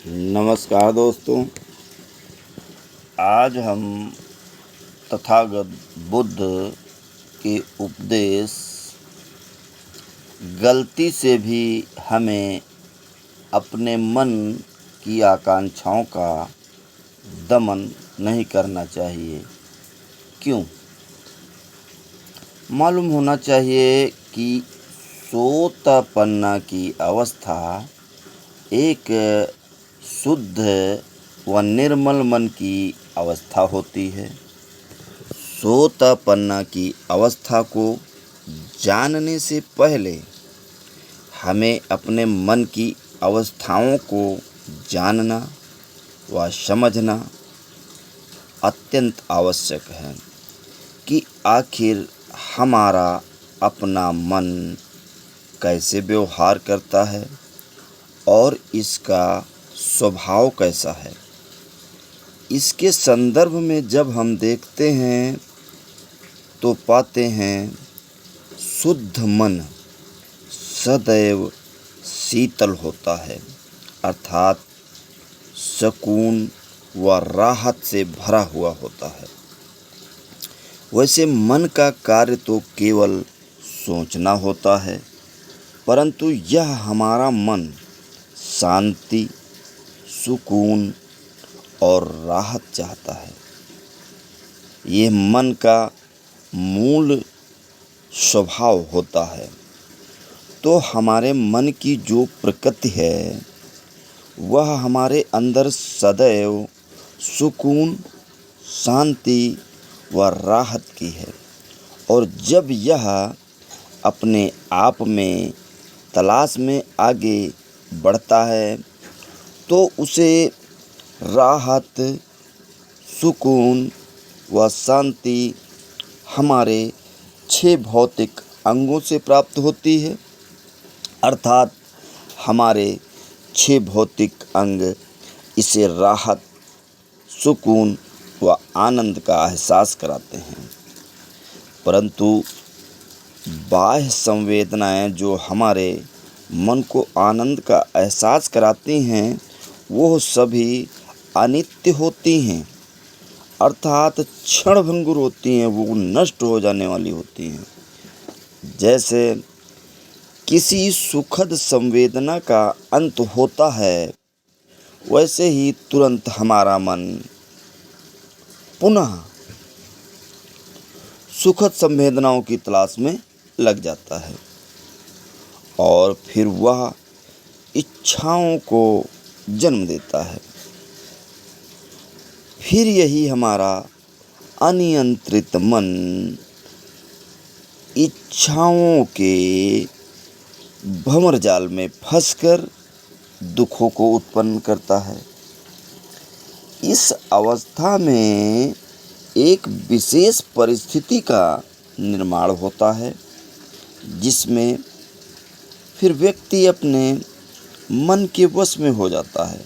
नमस्कार दोस्तों। आज हम तथागत बुद्ध के उपदेश गलती से भी हमें अपने मन की आकांक्षाओं का दमन नहीं करना चाहिए। क्यों? मालूम होना चाहिए कि सोतापन्ना की अवस्था एक शुद्ध व निर्मल मन की अवस्था होती है। सोतापन्ना की अवस्था को जानने से पहले हमें अपने मन की अवस्थाओं को जानना व समझना अत्यंत आवश्यक है कि आखिर हमारा अपना मन कैसे व्यवहार करता है और इसका स्वभाव कैसा है। इसके संदर्भ में जब हम देखते हैं तो पाते हैं शुद्ध मन सदैव शीतल होता है, अर्थात सुकून व राहत से भरा हुआ होता है। वैसे मन का कार्य तो केवल सोचना होता है, परंतु यह हमारा मन शांति, सुकून और राहत चाहता है। ये मन का मूल स्वभाव होता है। तो हमारे मन की जो प्रकृति है वह हमारे अंदर सदैव सुकून, शांति व राहत की है। और जब यह अपने आप में तलाश में आगे बढ़ता है तो उसे राहत, सुकून व शांति हमारे 6 भौतिक अंगों से प्राप्त होती है, अर्थात हमारे 6 भौतिक अंग इसे राहत, सुकून व आनंद का एहसास कराते हैं। परंतु बाह्य संवेदनाएं जो हमारे मन को आनंद का एहसास कराती हैं वो सभी अनित्य होती हैं, अर्थात क्षणभंगुर होती हैं, वो नष्ट हो जाने वाली होती हैं। जैसे किसी सुखद संवेदना का अंत होता है वैसे ही तुरंत हमारा मन पुनः सुखद संवेदनाओं की तलाश में लग जाता है और फिर वह इच्छाओं को जन्म देता है। फिर यही हमारा अनियंत्रित मन इच्छाओं के भंवरजाल में फंसकर दुखों को उत्पन्न करता है। इस अवस्था में एक विशेष परिस्थिति का निर्माण होता है जिसमें फिर व्यक्ति अपने मन के वश में हो जाता है,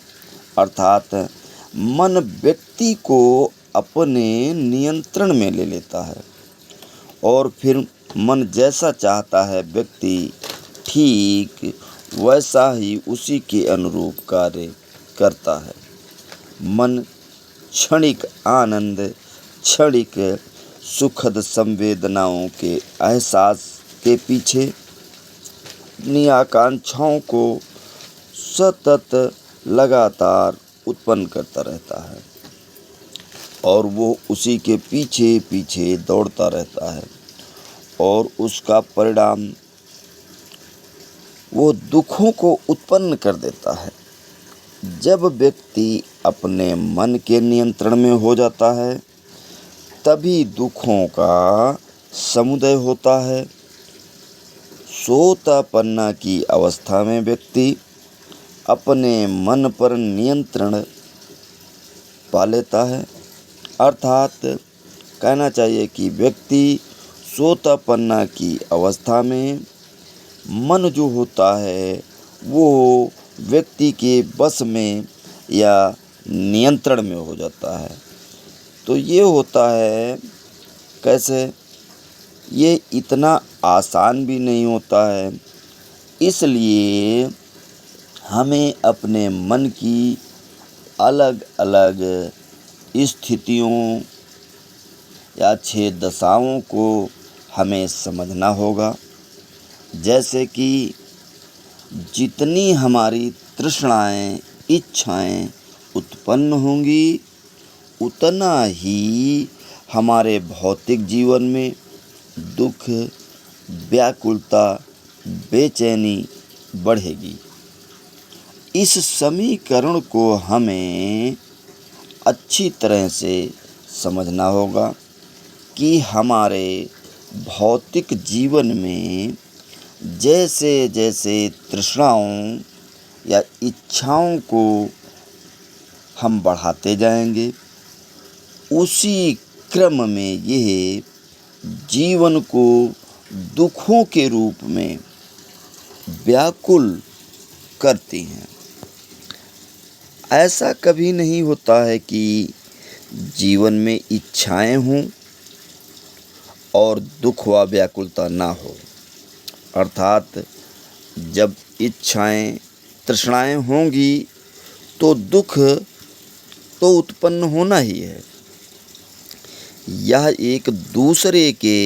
अर्थात मन व्यक्ति को अपने नियंत्रण में ले लेता है और फिर मन जैसा चाहता है व्यक्ति ठीक वैसा ही उसी के अनुरूप कार्य करता है। मन क्षणिक आनंद, क्षणिक सुखद संवेदनाओं के एहसास के पीछे अपनी आकांक्षाओं को सतत लगातार उत्पन्न करता रहता है और वो उसी के पीछे पीछे दौड़ता रहता है और उसका परिणाम वो दुखों को उत्पन्न कर देता है। जब व्यक्ति अपने मन के नियंत्रण में हो जाता है तभी दुखों का समुदय होता है। सोतापन्ना की अवस्था में व्यक्ति अपने मन पर नियंत्रण पा लेता है, अर्थात कहना चाहिए कि व्यक्ति सोतापन्ना की अवस्था में मन जो होता है वो व्यक्ति के वश में या नियंत्रण में हो जाता है। तो ये होता है कैसे? ये इतना आसान भी नहीं होता है, इसलिए हमें अपने मन की अलग अलग स्थितियों या 6 दशाओं को हमें समझना होगा। जैसे कि जितनी हमारी तृष्णाएं, इच्छाएं उत्पन्न होंगी, उतना ही हमारे भौतिक जीवन में दुख, व्याकुलता, बेचैनी बढ़ेगी। इस समीकरण को हमें अच्छी तरह से समझना होगा कि हमारे भौतिक जीवन में जैसे जैसे तृष्णाओं या इच्छाओं को हम बढ़ाते जाएंगे, उसी क्रम में यह जीवन को दुखों के रूप में व्याकुल करती हैं। ऐसा कभी नहीं होता है कि जीवन में इच्छाएं हों और दुख व व्याकुलता ना हो। अर्थात जब इच्छाएं, तृष्णाएं होंगी तो दुख तो उत्पन्न होना ही है। यह एक दूसरे के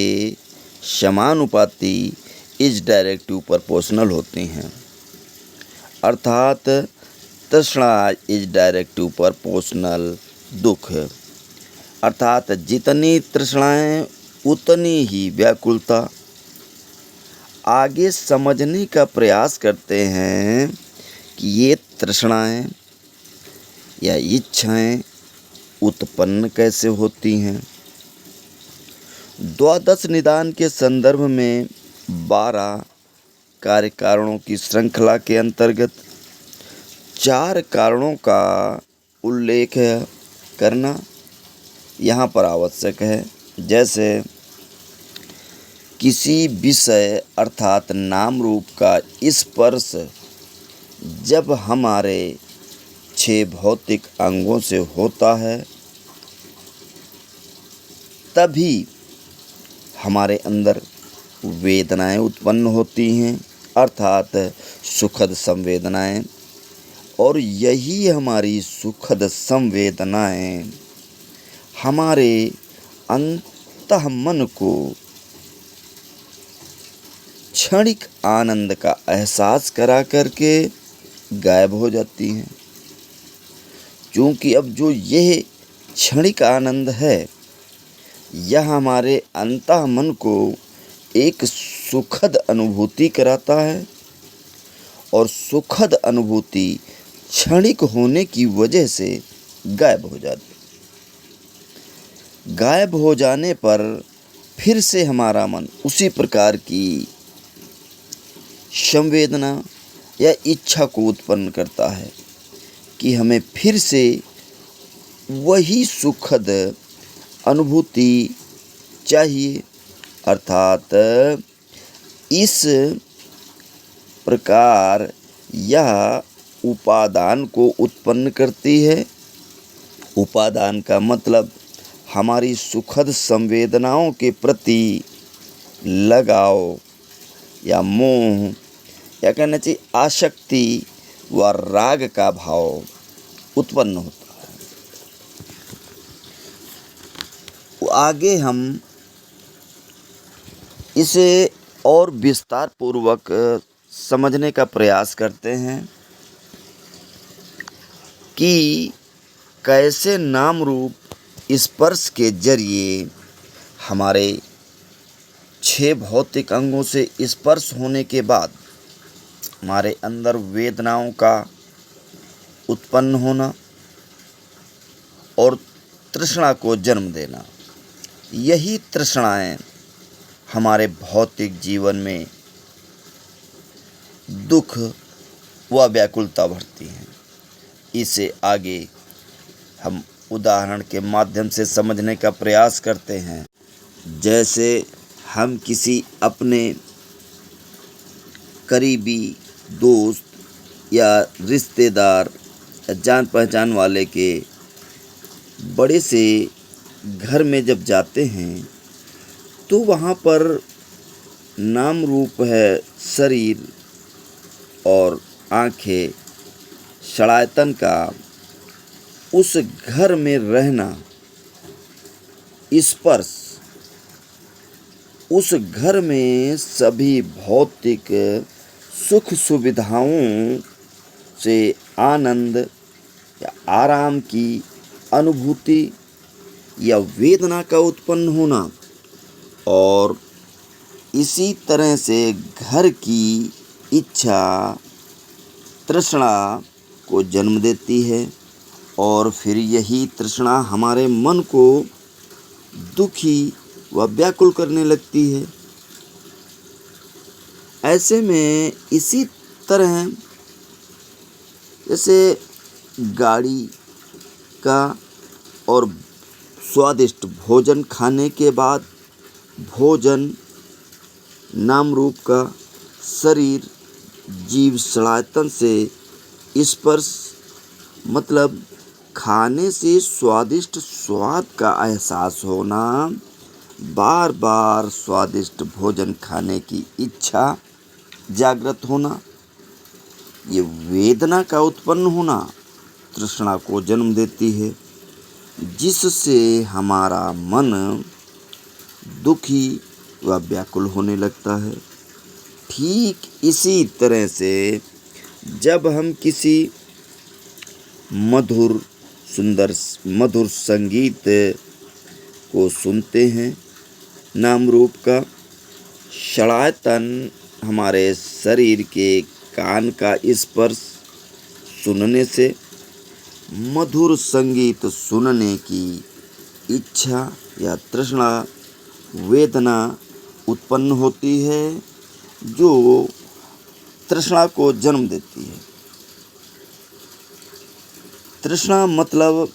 समानुपाती इज डायरेक्टिव प्रोपोर्शनल होते हैं। अर्थात तृष्णा इज डायरेक्टिव प्रोपोर्शनल दुख। अर्थात जितनी तृष्णाएं उतनी ही व्याकुलता। आगे समझने का प्रयास करते हैं कि ये तृष्णाएं या इच्छाएं उत्पन्न कैसे होती हैं। द्वादश निदान के संदर्भ में 12 कार्य कारणों की श्रृंखला के अंतर्गत 4 कारणों का उल्लेख करना यहाँ पर आवश्यक है। जैसे किसी विषय अर्थात नाम रूप का स्पर्श जब हमारे 6 भौतिक अंगों से होता है, तभी हमारे अंदर वेदनाएं उत्पन्न होती हैं, अर्थात सुखद संवेदनाएं। और यही हमारी सुखद संवेदनाएं हमारे अंतःमन को क्षणिक आनंद का एहसास करा करके गायब हो जाती हैं। क्योंकि अब जो यह क्षणिक आनंद है, यह हमारे अंतःमन को एक सुखद अनुभूति कराता है, और सुखद अनुभूति क्षणिक होने की वजह से गायब हो जाती। गायब हो जाने पर फिर से हमारा मन उसी प्रकार की संवेदना या इच्छा को उत्पन्न करता है कि हमें फिर से वही सुखद अनुभूति चाहिए। अर्थात इस प्रकार यह उपादान को उत्पन्न करती है। उपादान का मतलब हमारी सुखद संवेदनाओं के प्रति लगाव या मोह, या कहना चाहिए आसक्ति व राग का भाव उत्पन्न होता है। आगे हम इसे और विस्तार पूर्वक समझने का प्रयास करते हैं कि कैसे नाम रूप स्पर्श के जरिए हमारे 6 भौतिक अंगों से स्पर्श होने के बाद हमारे अंदर वेदनाओं का उत्पन्न होना और तृष्णा को जन्म देना। यही तृष्णाएं हमारे भौतिक जीवन में दुख व व्याकुलता भरती हैं। इसे आगे हम उदाहरण के माध्यम से समझने का प्रयास करते हैं। जैसे हम किसी अपने करीबी दोस्त या रिश्तेदार या जान पहचान वाले के बड़े से घर में जब जाते हैं, तो वहाँ पर नाम रूप है शरीर और आँखें, शरायतन का उस घर में रहना, स्पर्श, उस घर में सभी भौतिक सुख सुविधाओं से आनंद या आराम की अनुभूति या वेदना का उत्पन्न होना, और इसी तरह से घर की इच्छा तृष्णा को जन्म देती है, और फिर यही तृष्णा हमारे मन को दुखी व व्याकुल करने लगती है। ऐसे में इसी तरह जैसे गाड़ी का और स्वादिष्ट भोजन खाने के बाद भोजन नाम रूप का शरीर जीव सलायतन से स्पर्श, मतलब खाने से स्वादिष्ट स्वाद का एहसास होना, बार बार स्वादिष्ट भोजन खाने की इच्छा जागृत होना, ये वेदना का उत्पन्न होना तृष्णा को जन्म देती है, जिससे हमारा मन दुखी व व्याकुल होने लगता है। ठीक इसी तरह से जब हम किसी मधुर संगीत को सुनते हैं, नाम रूप का शलायतन हमारे शरीर के कान का स्पर्श सुनने से मधुर संगीत सुनने की इच्छा या तृष्णा वेदना उत्पन्न होती है, जो तृष्णा को जन्म देती है। तृष्णा मतलब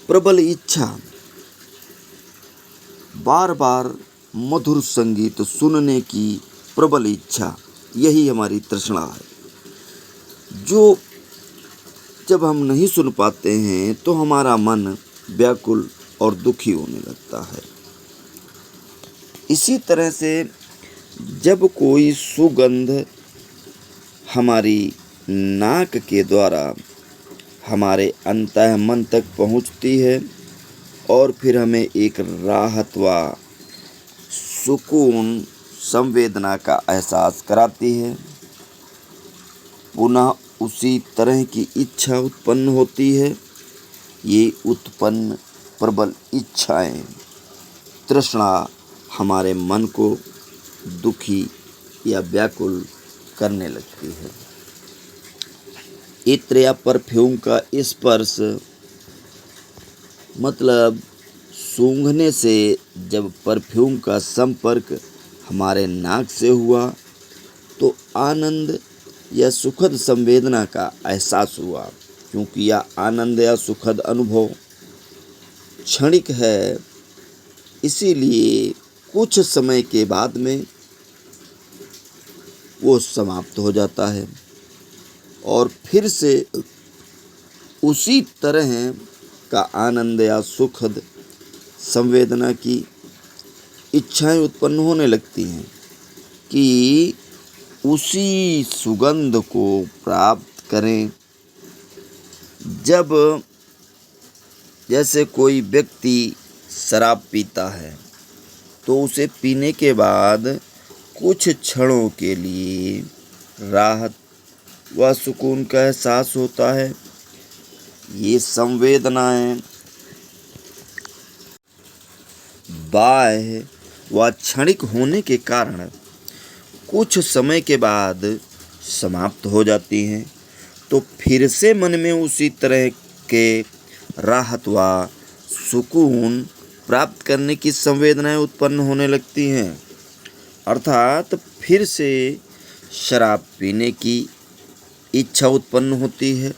प्रबल इच्छा, बार बार मधुर संगीत सुनने की प्रबल इच्छा, यही हमारी तृष्णा है, जो जब हम नहीं सुन पाते हैं तो हमारा मन व्याकुल और दुखी होने लगता है। इसी तरह से जब कोई सुगंध हमारी नाक के द्वारा हमारे अंतः मन तक पहुंचती है और फिर हमें एक राहत व सुकून संवेदना का एहसास कराती है, पुनः उसी तरह की इच्छा उत्पन्न होती है। ये उत्पन्न प्रबल इच्छाएं, तृष्णा हमारे मन को दुखी या व्याकुल करने लगती है। इत्र या परफ्यूम का स्पर्श मतलब सूंघने से जब परफ्यूम का संपर्क हमारे नाक से हुआ तो आनंद या सुखद संवेदना का एहसास हुआ, क्योंकि यह आनंद या सुखद अनुभव क्षणिक है, इसीलिए कुछ समय के बाद में वो समाप्त हो जाता है और फिर से उसी तरह का आनंद या सुखद संवेदना की इच्छाएं उत्पन्न होने लगती हैं कि उसी सुगंध को प्राप्त करें। जब जैसे कोई व्यक्ति शराब पीता है तो उसे पीने के बाद कुछ क्षणों के लिए राहत व सुकून का एहसास होता है। ये संवेदनाएं बाह्य व क्षणिक होने के कारण कुछ समय के बाद समाप्त हो जाती हैं, तो फिर से मन में उसी तरह के राहत व सुकून प्राप्त करने की संवेदनाएं उत्पन्न होने लगती हैं, अर्थात फिर से शराब पीने की इच्छा उत्पन्न होती है।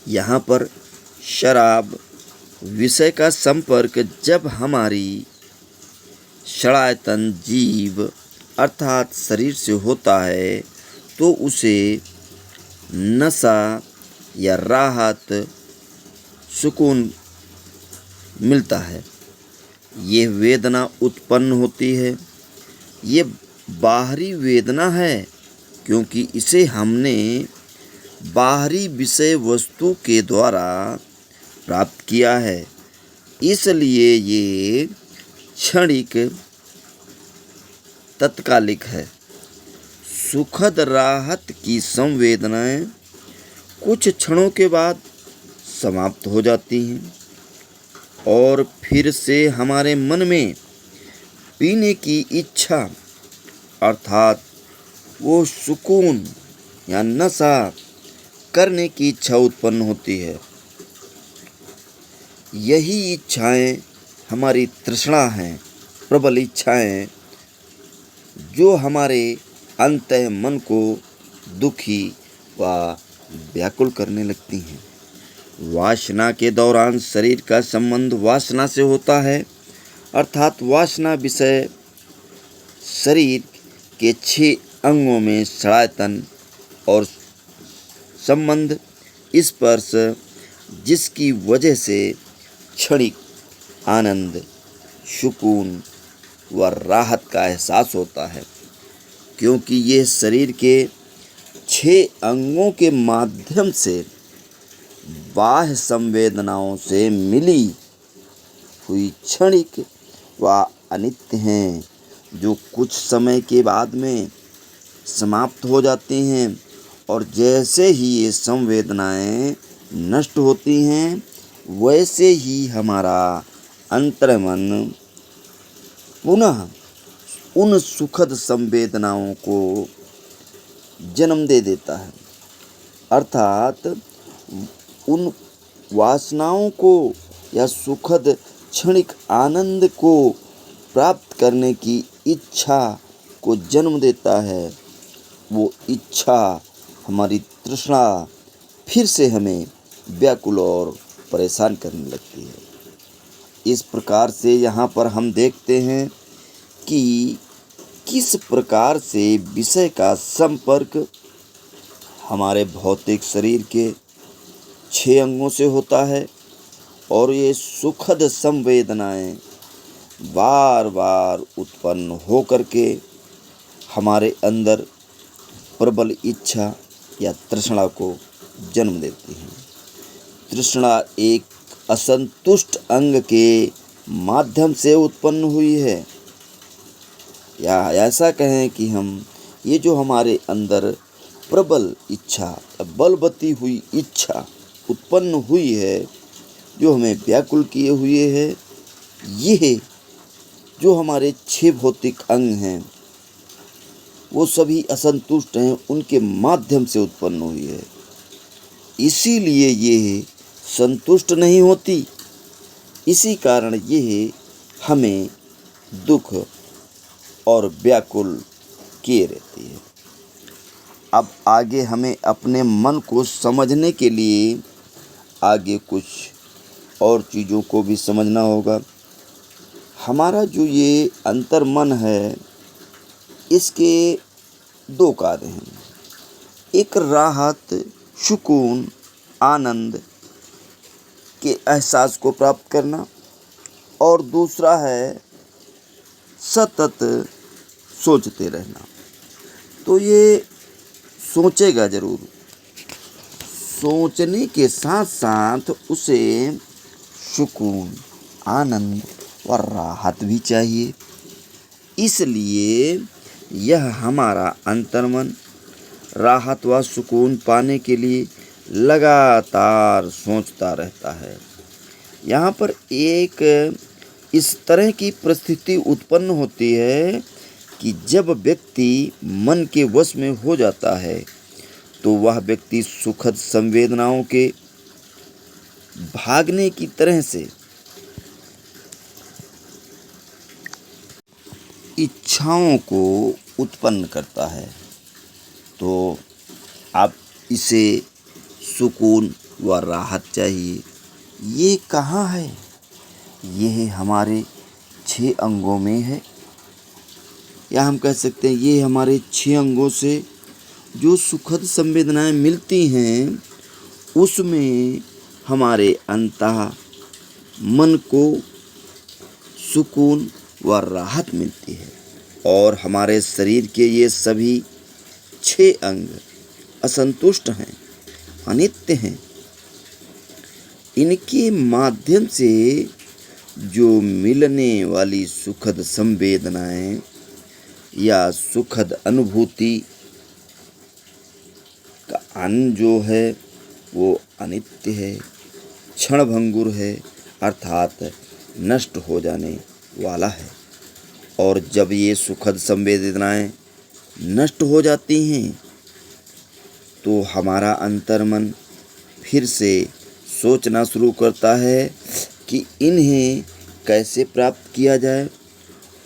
यहाँ पर शराब विषय का संपर्क जब हमारी शलायतन जीव अर्थात शरीर से होता है तो उसे नशा या राहत सुकून मिलता है। ये वेदना उत्पन्न होती है। ये बाहरी वेदना है, क्योंकि इसे हमने बाहरी विषय वस्तु के द्वारा प्राप्त किया है, इसलिए ये क्षणिक तत्कालिक है। सुखद राहत की संवेदनाएं कुछ क्षणों के बाद समाप्त हो जाती हैं और फिर से हमारे मन में पीने की इच्छा अर्थात वो सुकून या नशा करने की इच्छा उत्पन्न होती है। यही इच्छाएं हमारी तृष्णा हैं, प्रबल इच्छाएं जो हमारे अंतः मन को दुखी व व्याकुल करने लगती हैं। वासना के दौरान शरीर का संबंध वासना से होता है, अर्थात वासना विषय शरीर के 6 अंगों में सड़ायतन और संबंध स्पर्श, जिसकी वजह से क्षणिक आनंद, सुकून व राहत का एहसास होता है, क्योंकि यह शरीर के 6 अंगों के माध्यम से बाह्य संवेदनाओं से मिली हुई क्षणिक व अनित्य हैं, जो कुछ समय के बाद में समाप्त हो जाती हैं और जैसे ही ये संवेदनाएं नष्ट होती हैं वैसे ही हमारा अंतर्मन पुनः उन सुखद संवेदनाओं को जन्म दे देता है, अर्थात उन वासनाओं को या सुखद क्षणिक आनंद को प्राप्त करने की इच्छा को जन्म देता है। वो इच्छा, हमारी तृष्णा फिर से हमें व्याकुल और परेशान करने लगती है। इस प्रकार से यहाँ पर हम देखते हैं कि किस प्रकार से विषय का संपर्क हमारे भौतिक शरीर के 6 अंगों से होता है और ये सुखद संवेदनाएं बार बार उत्पन्न हो करके हमारे अंदर प्रबल इच्छा या तृष्णा को जन्म देती हैं। तृष्णा एक असंतुष्ट अंग के माध्यम से उत्पन्न हुई है, या ऐसा कहें कि हम ये जो हमारे अंदर प्रबल इच्छा, बलवती हुई इच्छा उत्पन्न हुई है, जो हमें व्याकुल किए हुए है, ये जो हमारे 6 भौतिक अंग हैं वो सभी असंतुष्ट हैं, उनके माध्यम से उत्पन्न हुई है। इसीलिए ये संतुष्ट नहीं होती, इसी कारण ये हमें दुख और व्याकुल किए रहती है। अब आगे हमें अपने मन को समझने के लिए आगे कुछ और चीज़ों को भी समझना होगा। हमारा जो ये अंतर्मन है, इसके 2 कार्य हैं। एक राहत, सुकून, आनंद के एहसास को प्राप्त करना और दूसरा है सतत सोचते रहना। तो ये सोचेगा ज़रूर, सोचने के साथ साथ उसे सुकून, आनंद और राहत भी चाहिए। इसलिए यह हमारा अंतर्मन राहत व सुकून पाने के लिए लगातार सोचता रहता है। यहाँ पर एक इस तरह की परिस्थिति उत्पन्न होती है कि जब व्यक्ति मन के वश में हो जाता है तो वह व्यक्ति सुखद संवेदनाओं के भागने की तरह से इच्छाओं को उत्पन्न करता है। तो अब इसे सुकून व राहत चाहिए। ये कहाँ है? यह हमारे 6 अंगों में है, या हम कह सकते हैं ये हमारे 6 अंगों से जो सुखद संवेदनाएं मिलती हैं उसमें हमारे अंतः मन को सुकून व राहत मिलती है। और हमारे शरीर के ये सभी 6 अंग असंतुष्ट हैं, अनित्य हैं। इनके माध्यम से जो मिलने वाली सुखद संवेदनाएं या सुखद अनुभूति का आनंद जो है वो अनित्य है, क्षणभंगुर है, अर्थात नष्ट हो जाने वाला है। और जब ये सुखद संवेदनाएं नष्ट हो जाती हैं तो हमारा अंतर्मन फिर से सोचना शुरू करता है कि इन्हें कैसे प्राप्त किया जाए,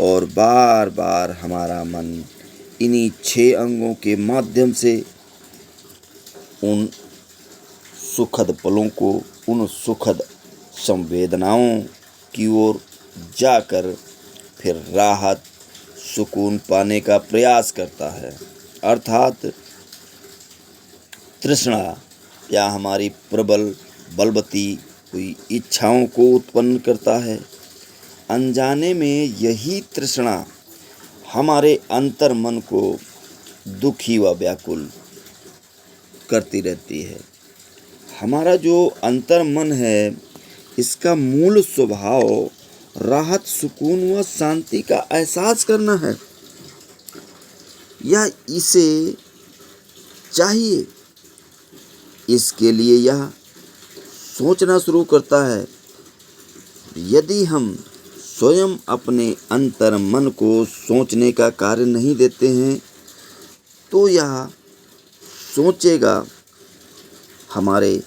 और बार बार हमारा मन इन्हीं 6 अंगों के माध्यम से उन सुखद पलों को, उन सुखद संवेदनाओं की ओर जाकर फिर राहत, सुकून पाने का प्रयास करता है। अर्थात तृष्णा या हमारी प्रबल बलवती हुई इच्छाओं को उत्पन्न करता है। अनजाने में यही तृष्णा हमारे अंतर्मन को दुखी व व्याकुल करती रहती है। हमारा जो अंतर्मन है, इसका मूल स्वभाव राहत, सुकून व शांति का एहसास करना है, या इसे चाहिए। इसके लिए यह सोचना शुरू करता है। यदि हम स्वयं अपने अंतर मन को सोचने का कार्य नहीं देते हैं तो यह सोचेगा हमारे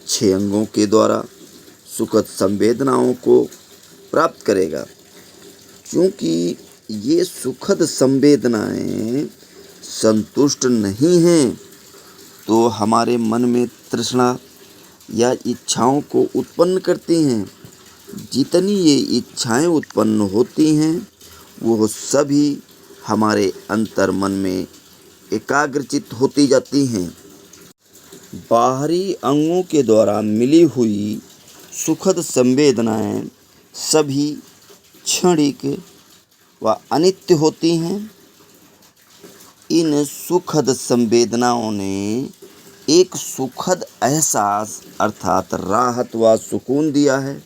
6 अंगों के द्वारा सुखद संवेदनाओं को प्राप्त करेगा। क्योंकि ये सुखद संवेदनाएं संतुष्ट नहीं हैं तो हमारे मन में तृष्णा या इच्छाओं को उत्पन्न करती हैं। जितनी ये इच्छाएं उत्पन्न होती हैं वो सभी हमारे अंतर्मन में एकाग्रचित होती जाती हैं। बाहरी अंगों के द्वारा मिली हुई सुखद संवेदनाएं सभी क्षणिक व अनित्य होती हैं। इन सुखद संवेदनाओं ने एक सुखद एहसास अर्थात राहत व सुकून दिया है।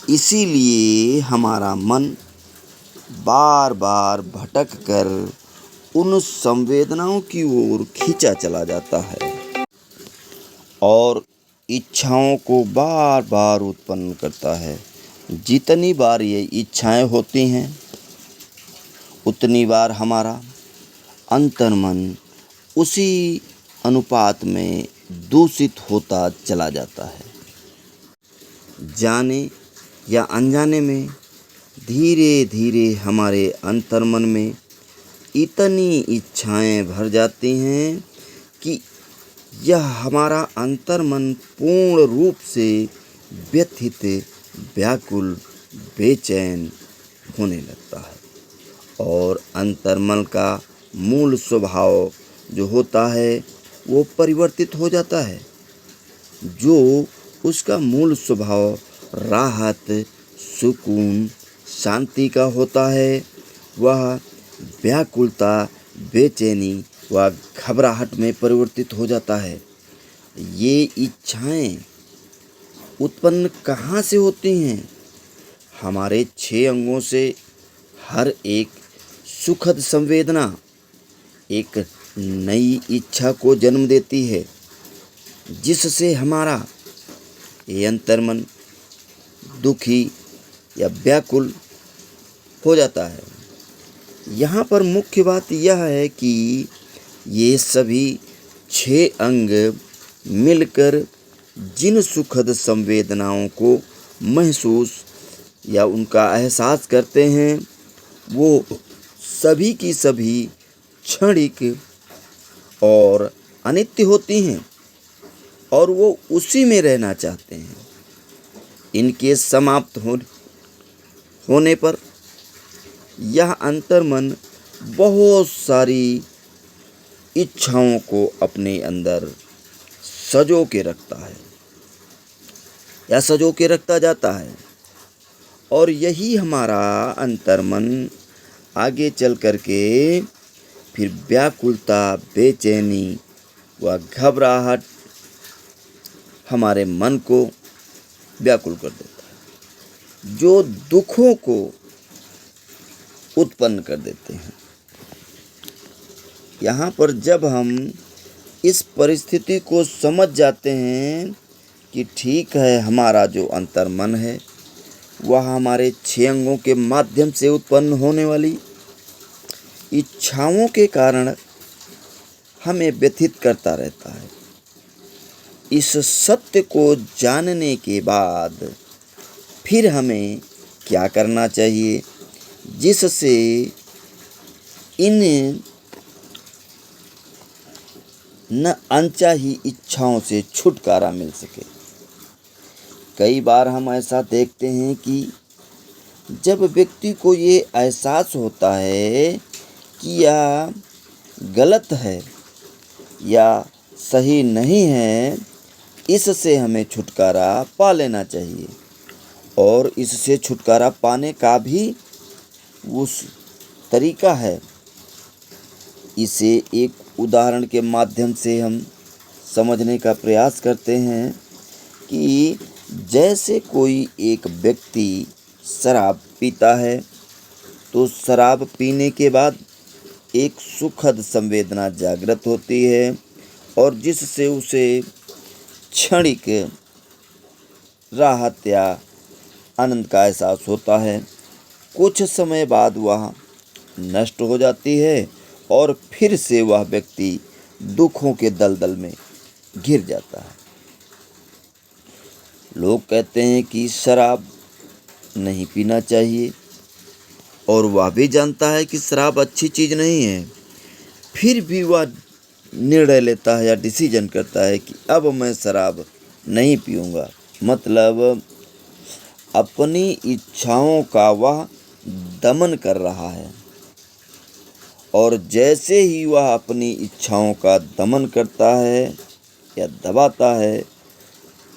इसीलिए हमारा मन बार बार भटक कर उन संवेदनाओं की ओर खींचा चला जाता है और इच्छाओं को बार बार उत्पन्न करता है। जितनी बार ये इच्छाएं होती हैं उतनी बार हमारा अंतर्मन उसी अनुपात में दूषित होता चला जाता है। जाने या अनजाने में धीरे धीरे हमारे अंतर्मन में इतनी इच्छाएं भर जाती हैं कि यह हमारा अंतर्मन पूर्ण रूप से व्यथित, व्याकुल, बेचैन होने लगता है और अंतर्मन का मूल स्वभाव जो होता है वो परिवर्तित हो जाता है। जो उसका मूल स्वभाव राहत, सुकून, शांति का होता है वह व्याकुलता, बेचैनी व घबराहट में परिवर्तित हो जाता है। ये इच्छाएं उत्पन्न कहाँ से होती हैं? हमारे 6 अंगों से हर एक सुखद संवेदना एक नई इच्छा को जन्म देती है, जिससे हमारा ये अंतर्मन दुखी या व्याकुल हो जाता है। यहाँ पर मुख्य बात यह है कि ये सभी 6 अंग मिलकर जिन सुखद संवेदनाओं को महसूस या उनका एहसास करते हैं वो सभी की सभी क्षणिक और अनित्य होती हैं और वो उसी में रहना चाहते हैं। इनके समाप्त होने पर यह अंतर्मन बहुत सारी इच्छाओं को अपने अंदर सजो के रखता है या सजो के रखता जाता है और यही हमारा अंतर्मन आगे चल कर के फिर व्याकुलता, बेचैनी व घबराहट हमारे मन को व्याकुल कर देता है, जो दुखों को उत्पन्न कर देते हैं। यहाँ पर जब हम इस परिस्थिति को समझ जाते हैं कि ठीक है, हमारा जो अंतर्मन है वह हमारे 6 अंगों के माध्यम से उत्पन्न होने वाली इच्छाओं के कारण हमें व्यथित करता रहता है। इस सत्य को जानने के बाद फिर हमें क्या करना चाहिए, जिससे इन न अनचाही इच्छाओं से छुटकारा मिल सके। कई बार हम ऐसा देखते हैं कि जब व्यक्ति को ये एहसास होता है कि यह गलत है या सही नहीं है, इससे हमें छुटकारा पा लेना चाहिए। और इससे छुटकारा पाने का भी उस तरीका है। इसे एक उदाहरण के माध्यम से हम समझने का प्रयास करते हैं कि जैसे कोई एक व्यक्ति शराब पीता है, तो शराब पीने के बाद एक सुखद संवेदना जागृत होती है और जिससे उसे क्षणिक राहत या आनंद का एहसास होता है। कुछ समय बाद वह नष्ट हो जाती है और फिर से वह व्यक्ति दुखों के दलदल में घिर जाता है। लोग कहते हैं कि शराब नहीं पीना चाहिए और वह भी जानता है कि शराब अच्छी चीज़ नहीं है, फिर भी वह निर्णय लेता है या डिसीजन करता है कि अब मैं शराब नहीं पीऊँगा। मतलब अपनी इच्छाओं का वह दमन कर रहा है, और जैसे ही वह अपनी इच्छाओं का दमन करता है या दबाता है,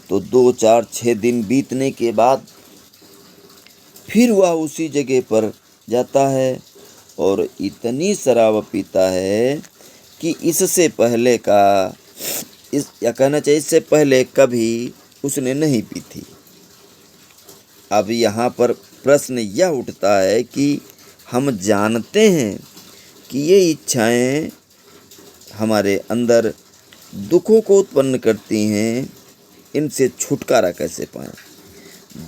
तो 2, 4, 6 दिन बीतने के बाद फिर वह उसी जगह पर जाता है और इतनी शराब पीता है कि इससे पहले कभी उसने नहीं पी थी। अब यहाँ पर प्रश्न यह उठता है कि हम जानते हैं कि ये इच्छाएं हमारे अंदर दुखों को उत्पन्न करती हैं, इनसे छुटकारा कैसे पाएं?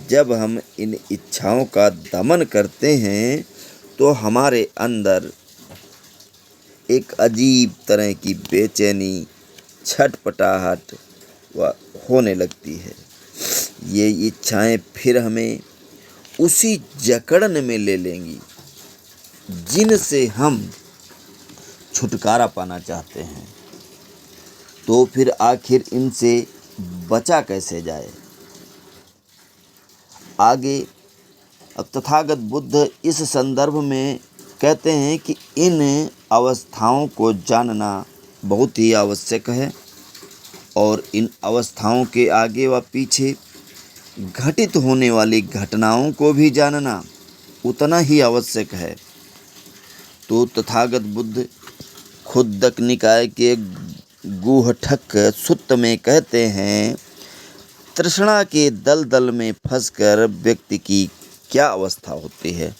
जब हम इन इच्छाओं का दमन करते हैं तो हमारे अंदर एक अजीब तरह की बेचैनी, छटपटाहट होने लगती है। ये इच्छाएं फिर हमें उसी जकड़न में ले लेंगी जिनसे हम छुटकारा पाना चाहते हैं। तो फिर आखिर इनसे बचा कैसे जाए? आगे अब तथागत बुद्ध इस संदर्भ में कहते हैं कि इन अवस्थाओं को जानना बहुत ही आवश्यक है और इन अवस्थाओं के आगे व पीछे घटित होने वाली घटनाओं को भी जानना उतना ही आवश्यक है। तो तथागत बुद्ध खुद्दक निकाय के गुहठक सुत्त में कहते हैं, तृष्णा के दलदल में फंसकर व्यक्ति की क्या अवस्था होती है।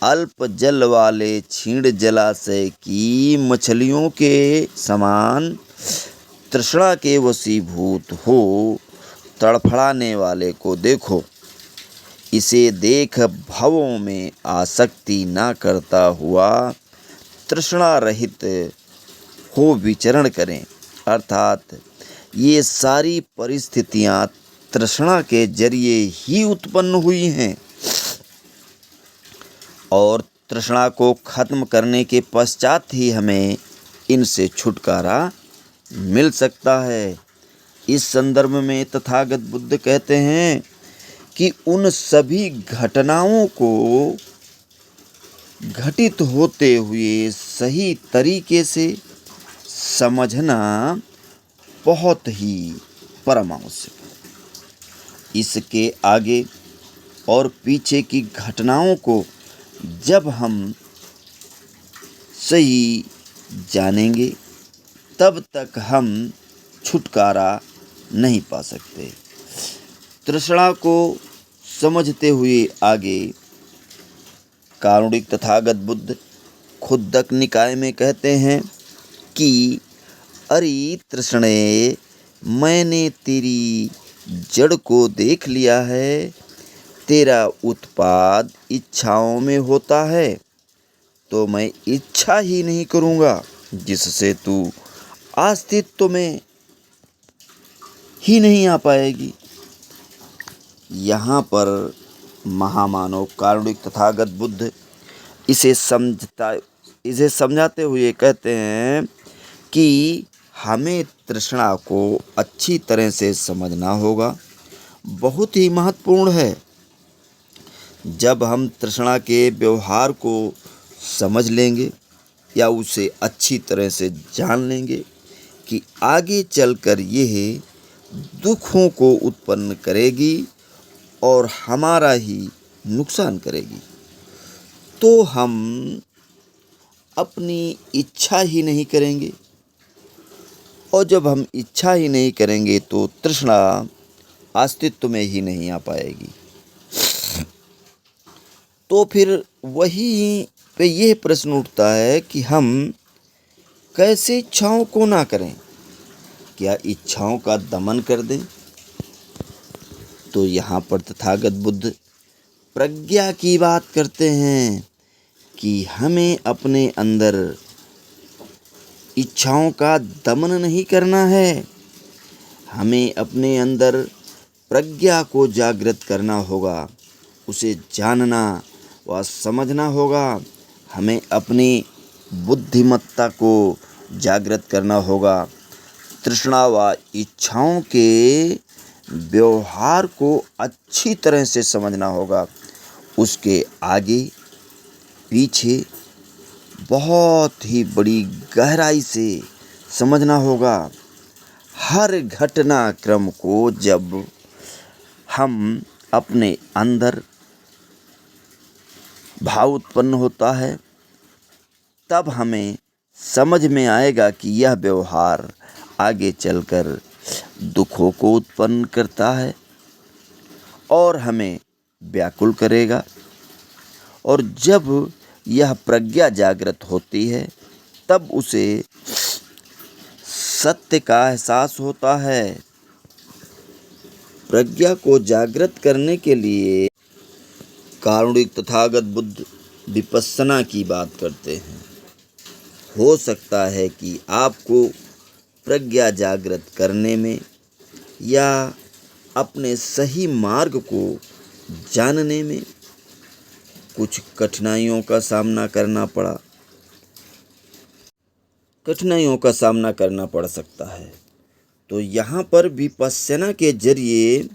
अल्प जल वाले क्षीण जलाशय की मछलियों के समान तृष्णा के वशीभूत हो तड़फड़ाने वाले को देखो। इसे देख भवों में आसक्ति न करता हुआ तृष्णा रहित हो विचरण करें। अर्थात ये सारी परिस्थितियाँ तृष्णा के जरिए ही उत्पन्न हुई हैं और तृष्णा को खत्म करने के पश्चात ही हमें इनसे छुटकारा मिल सकता है। इस संदर्भ में तथागत बुद्ध कहते हैं कि उन सभी घटनाओं को घटित होते हुए सही तरीके से समझना बहुत ही परम आवश्यक है। इसके आगे और पीछे की घटनाओं को जब हम सही जानेंगे, तब तक हम छुटकारा नहीं पा सकते। तृष्णा को समझते हुए आगे कारुणिक तथागत बुद्ध खुद्दक निकाय में कहते हैं कि अरे तृष्णे, मैंने तेरी जड़ को देख लिया है। तेरा उत्पाद इच्छाओं में होता है, तो मैं इच्छा ही नहीं करूँगा, जिससे तू अस्तित्व में ही नहीं आ पाएगी। यहाँ पर महामानव कारुणिक तथागत बुद्ध इसे समझाते हुए कहते हैं कि हमें तृष्णा को अच्छी तरह से समझना होगा। बहुत ही महत्वपूर्ण है। जब हम तृष्णा के व्यवहार को समझ लेंगे या उसे अच्छी तरह से जान लेंगे कि आगे चलकर यह दुखों को उत्पन्न करेगी और हमारा ही नुकसान करेगी, तो हम अपनी इच्छा ही नहीं करेंगे। और जब हम इच्छा ही नहीं करेंगे तो तृष्णा अस्तित्व में ही नहीं आ पाएगी। तो फिर वही पे यह प्रश्न उठता है कि हम कैसे इच्छाओं को ना करें। क्या इच्छाओं का दमन कर दें? तो यहाँ पर तथागत बुद्ध प्रज्ञा की बात करते हैं कि हमें अपने अंदर इच्छाओं का दमन नहीं करना है। हमें अपने अंदर प्रज्ञा को जागृत करना होगा, उसे जानना व समझना होगा। हमें अपनी बुद्धिमत्ता को जागृत करना होगा। तृष्णा व इच्छाओं के व्यवहार को अच्छी तरह से समझना होगा। उसके आगे पीछे बहुत ही बड़ी गहराई से समझना होगा। हर घटनाक्रम को जब हम अपने अंदर भाव उत्पन्न होता है, तब हमें समझ में आएगा कि यह व्यवहार आगे चलकर दुखों को उत्पन्न करता है और हमें व्याकुल करेगा। और जब यह प्रज्ञा जागृत होती है, तब उसे सत्य का एहसास होता है। प्रज्ञा को जागृत करने के लिए कारुणिक तथागत बुद्ध विपश्यना की बात करते हैं। हो सकता है कि आपको प्रज्ञा जागृत करने में या अपने सही मार्ग को जानने में कुछ कठिनाइयों का सामना पड़ सकता है। तो यहाँ पर विपश्यना के जरिए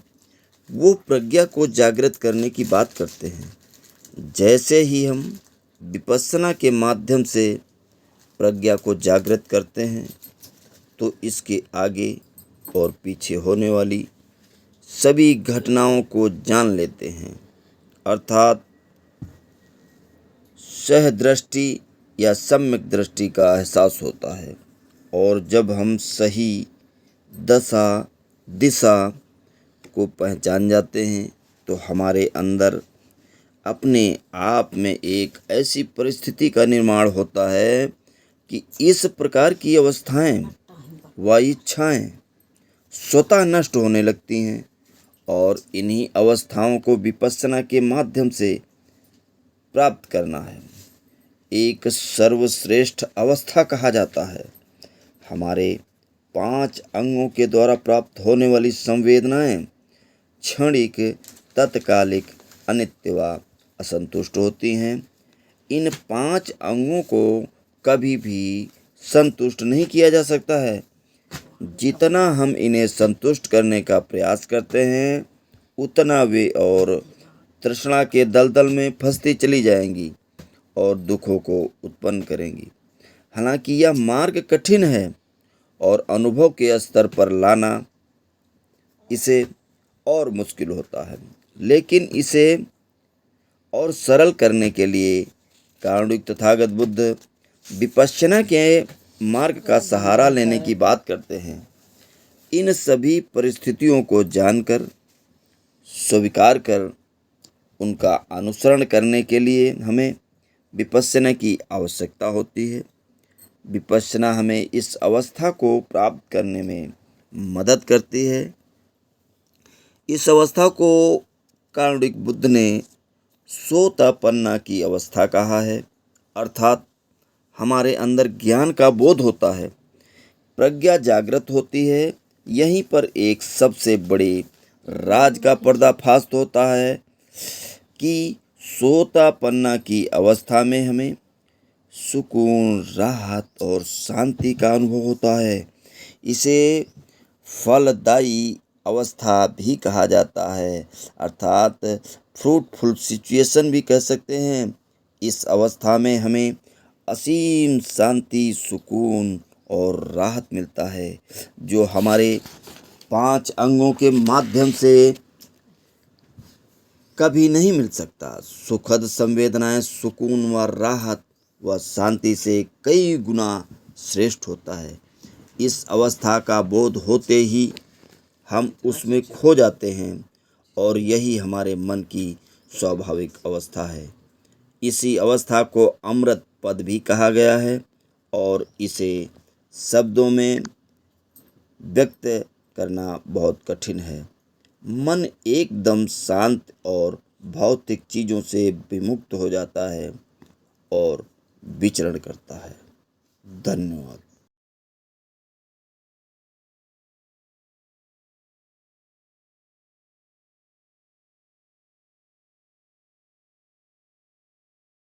वो प्रज्ञा को जागृत करने की बात करते हैं। जैसे ही हम विपश्यना के माध्यम से प्रज्ञा को जागृत करते हैं, तो इसके आगे और पीछे होने वाली सभी घटनाओं को जान लेते हैं, अर्थात सहदृष्टि या सम्यक दृष्टि का एहसास होता है। और जब हम सही दिशा को पहचान जाते हैं, तो हमारे अंदर अपने आप में एक ऐसी परिस्थिति का निर्माण होता है कि इस प्रकार की अवस्थाएं व इच्छाएं स्वतः नष्ट होने लगती हैं। और इन्हीं अवस्थाओं को विपश्यना के माध्यम से प्राप्त करना है एक सर्वश्रेष्ठ अवस्था कहा जाता है। हमारे 5 अंगों के द्वारा प्राप्त होने वाली संवेदनाएं क्षणिक, तत्कालिक, अनित्य व असंतुष्ट होती हैं। इन 5 अंगों को कभी भी संतुष्ट नहीं किया जा सकता है। जितना हम इन्हें संतुष्ट करने का प्रयास करते हैं, उतना वे और तृष्णा के दलदल में फंसती चली जाएंगी और दुखों को उत्पन्न करेंगी। हालांकि यह मार्ग कठिन है और अनुभव के स्तर पर लाना इसे और मुश्किल होता है, लेकिन इसे और सरल करने के लिए कारुणिक तथागत बुद्ध विपश्यना के मार्ग का सहारा लेने की बात करते हैं। इन सभी परिस्थितियों को जानकर, स्वीकार कर उनका अनुसरण करने के लिए हमें विपश्यना की आवश्यकता होती है। विपश्यना हमें इस अवस्था को प्राप्त करने में मदद करती है। इस अवस्था को कारुणिक बुद्ध ने सोतापन्ना की अवस्था कहा है, अर्थात हमारे अंदर ज्ञान का बोध होता है, प्रज्ञा जागृत होती है। यहीं पर एक सबसे बड़े राज का पर्दाफाश होता है कि सोतापन्ना की अवस्था में हमें सुकून, राहत और शांति का अनुभव होता है। इसे फलदायी अवस्था भी कहा जाता है, अर्थात फ्रूटफुल सिचुएशन भी कह सकते हैं। इस अवस्था में हमें असीम शांति, सुकून और राहत मिलता है, जो हमारे 5 अंगों के माध्यम से कभी नहीं मिल सकता। सुखद संवेदनाएं सुकून व राहत व शांति से कई गुना श्रेष्ठ होता है। इस अवस्था का बोध होते ही हम उसमें खो जाते हैं और यही हमारे मन की स्वाभाविक अवस्था है। इसी अवस्था को अमृत पद भी कहा गया है और इसे शब्दों में व्यक्त करना बहुत कठिन है। मन एकदम शांत और भौतिक चीज़ों से विमुक्त हो जाता है और विचरण करता है। धन्यवाद।